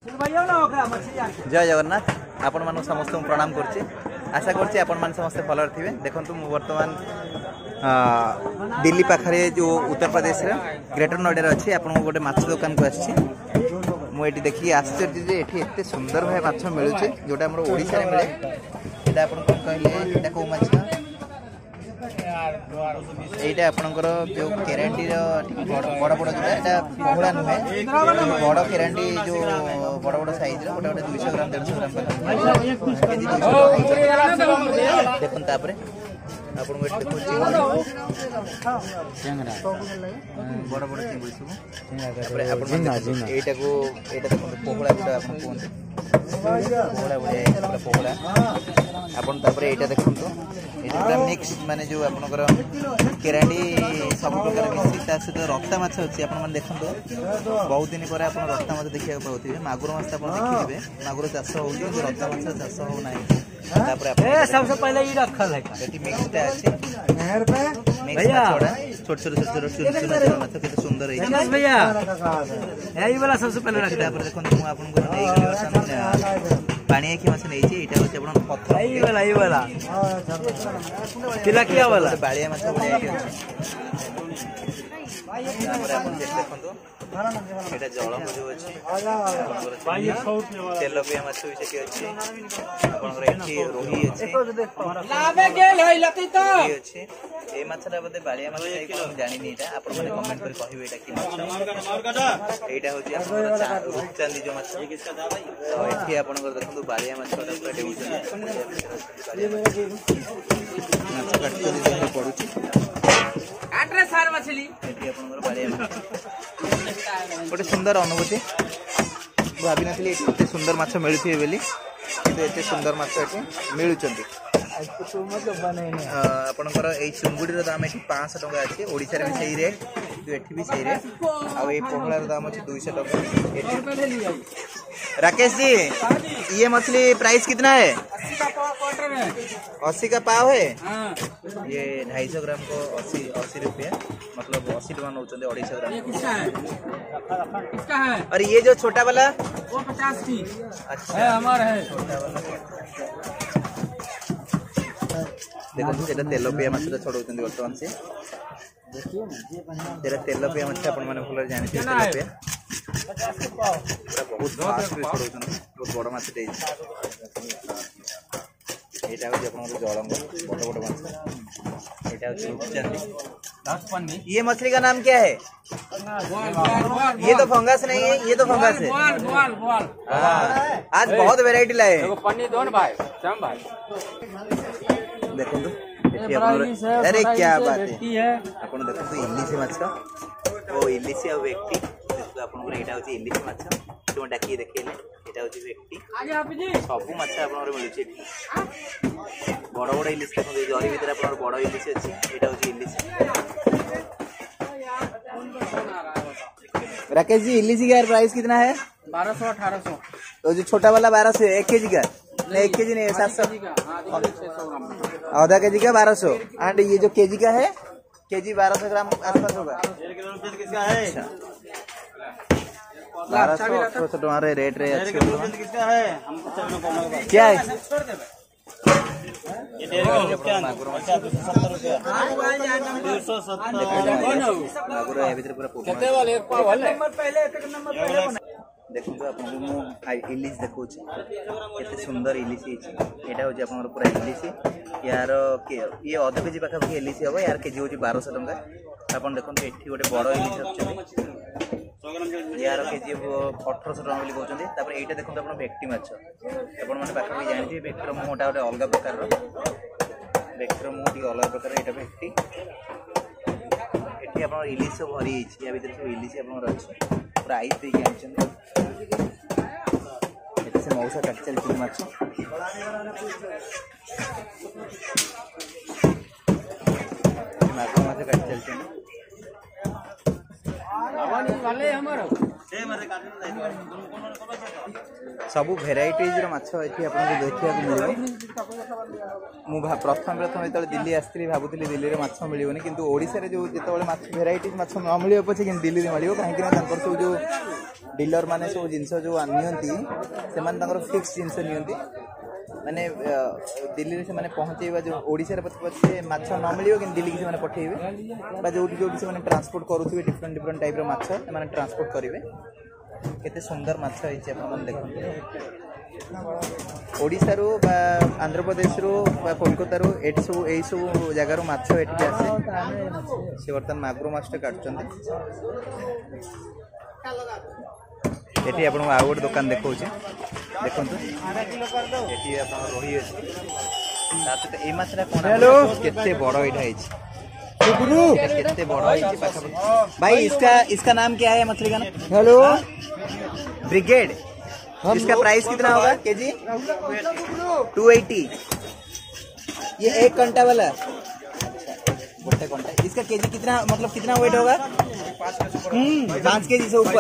जय जगन्नाथ आपण मानक समस्त प्रणाम करछि। आशा करछि आपण मान समस्त भल थे। देखंतु मु वर्तमान दिल्ली पाखरे जो उत्तर प्रदेश रे ग्रेटर नोएडा अच्छी आपन गोटे माछ दुकान को आछि। मुझे देखिए आश्चर्य जे एठी एते सुंदर भाई माछ मिलुचे जोटा हमर ओडिसा रे मिले। एटा आपन कोन कहले एटा को माछ एटा आपनकर जो केरांडी रो बड़ बड़ जोटा एटा बहुला नुहे बड़ केरांडी जो बड़ बड़ साइज रो गोटे 200 ग्राम 150 ग्राम देखन तापरे आपन को देखो चेंगरा बड़ बड़ चिंगुड़ी सब तापरे आपन एटा को एटा देखो पोहला जोटा आपन कोन पोहला बड़े पोहला आपन तापरे एटा देखंतो एटा मिक्स माने जो आपनकर केरांडी सब प्रकार मिक्स ता सहित रक्ता माछ अछि। आपन मन देखंतो बहुत दिन पर आपन रक्ता माछ देखिया पाउथिबे। मागुर माछ आपन देखिबे मागुर चाष होउची जो रक्ता माछ चाष हो नाही। तापर आपन सबसे पहले ई रखल है एटी मिक्स ता अछि नहर पे भैया छोट छोट माछ केते सुंदर है भैया एई वाला सबसे पहले रख। तापर देखंतो मु आपन को नै पानी की माछ नै छी एटा होचे आपन पत्थर एई वाला तिलाकिया वाला बालिया माछ बढिया अछि। तापर आपन देखंतो एटा जळम जो अछि तेलपिया माछ भी सेठी अछि। आपनकर एठी रोही अछि लाबे गेल है लती तो अछि। ए माछरा बदे बालिया माछ खाइ कोन जानि नि एटा आपन माने कमेंट कर कहिबे एटा की माछ एटा होछि आपनकर रूपचांदी जो माछ तो एठी आपनकर देखंतो बालिया माछ पूरा देउछि माछ काट के देखे पडुछि आट्रे सार मछली एठी आपनकर बालिया माछ गोटे सुंदर अनुभूति भाभी नथिली एते सुंदर माछ मिलुथि बेली किंतु एते सुंदर माछ एठी मिलुचंती। आपनकर ए चुंगुडी रो दाम एठी 500 टका अछि। ओडिसा रे सही रेट जो एठी भी सही रेट आ ए पोहला रो दाम अछि 200 टका एठी। राकेश जी ये मछली प्राइस कितना है? 80 का पाव है। ये 250 ग्राम को 80 रुपया मतलब 80 टका नौचंदे 250 ग्राम। ये किसका है? और ये जो छोटा वाला वो 50 की। अच्छा है हमारा है छोटा वाला। देखो सेटा तेलपिया माछ छोड़ौचंदी वर्तमान से देखिए तेरा तेलपिया माछ अपन माने भल जानि तेलपिया बहुत फास्ट भी छोड़ौचंदी बहुत बड़ माछ दे एटा हो अपन जळम बड़ बड़ माछ एटा हो रूपचांदी। ये मछली का नाम क्या है? ये तो फंगस नहीं है ये तो फंगस है। आज बहुत वैरायटी लाए पन्नी दोन भाई श्याम भाई देखो तो अरे क्या बात है अपन देखो तो इलिसी माछ ओ इलिसी आ व्यक्ति देखो अपन को एटा होची इलिसी माछ तुम डाकी देखैले एटा होची व्यक्ति आगे आप जी सब माछ अपन रे मिलुची बड़ बड़ इलिसी देखो जरी भीतर अपन बड़ इलिसी अछि एटा होची इलिसी। राकेश जी इलिसी का प्राइस कितना है? 1200 1800। तो जो छोटा वाला 1200 1 केजी का नहीं 1 केजी नहीं 700 आधा केजी का 1200 एंड ये जो केजी का है केजी 1200 ग्राम आसपास होगा। 1 किलो किसका है? 1200 टका रेट रे अच्छे किसका है? हमको क्या है ये 1.5 किलो क्या मागुर माछ 270 रुपया 270 मागुर ए भीतर पूरा केते वाले एक पाव वाले नंबर पहले देखो आपन मु इलिस देखौछि केते सुंदर इलिसी अछि। एटा होछि आपन पूरा इलिसी यार ये आधा केजी पाखा भी इलिसी होबा यार केजी होछि 1200 टका। आपन देखंतु एठी गोटे बड़ इलिसी अछि यार केजी 1800 टका बोली कहउछन्ती। तापर एटा देखंतु आपन भेक्टी माछ आपन माने पाखा भी जानथि भेक्टर मोटा गोटे अलग प्रकार रो भेक्टर मोटी अलग प्रकार एटा भेक्टी एठी आपन इलिस सब भरी अछि या भीतर सब इलिसी आपन अछि पूरा आइस दे के आछन्ती एते से मौसा काट चल तीन माछ माछ काट चल छन आवानी वाले हमर से मारे काट सबू भेराइटीज माछ ये आपको देखा मिले प्रथम जो दिल्ली आसती भावुली दिल्ली में माछ मिलनी कि ओडिशा जो जिते भेराइटीज माछ न मिले पछे कि दिल्ली में मिले कहीं सब जो डीलर माने सब जिनस जो नियंती से फिक्स जिनस नियंती माने दिल्ली से माने पहुँचेबा जो ओडिशा रे पछे माछ न मिले कि दिल्ली से माने पठेइबे बा जो से माने ट्रांसपोर्ट करूथिबे डिफरेंट डिफरेंट टाइप रो माछ माने ट्रांसपोर्ट करिवे केते सुंदर माछ होइछ अपन देखो ओडिशा रो बा आंध्र प्रदेश रो बा कोलकाता रो एठी सब एई सब जगह रो माछ एठी आसे से बर्तन मागुर माछ काटचंदे एठी आपन आ गोटे दुकान देखौ छै देखंतु एठी आपन रोही अछि ताते ए माछरा कोन केते बड़ो एठा अछि कितने बड़ा है भाई इसका नाम क्या है मछली का नाम? Hello brigade. इसका प्राइस कितना होगा केजी? 280। ये 1 घंटा वाला गोटे घंटा। इसका केजी कितना मतलब कितना वेट होगा? 5 केजी से ऊपर।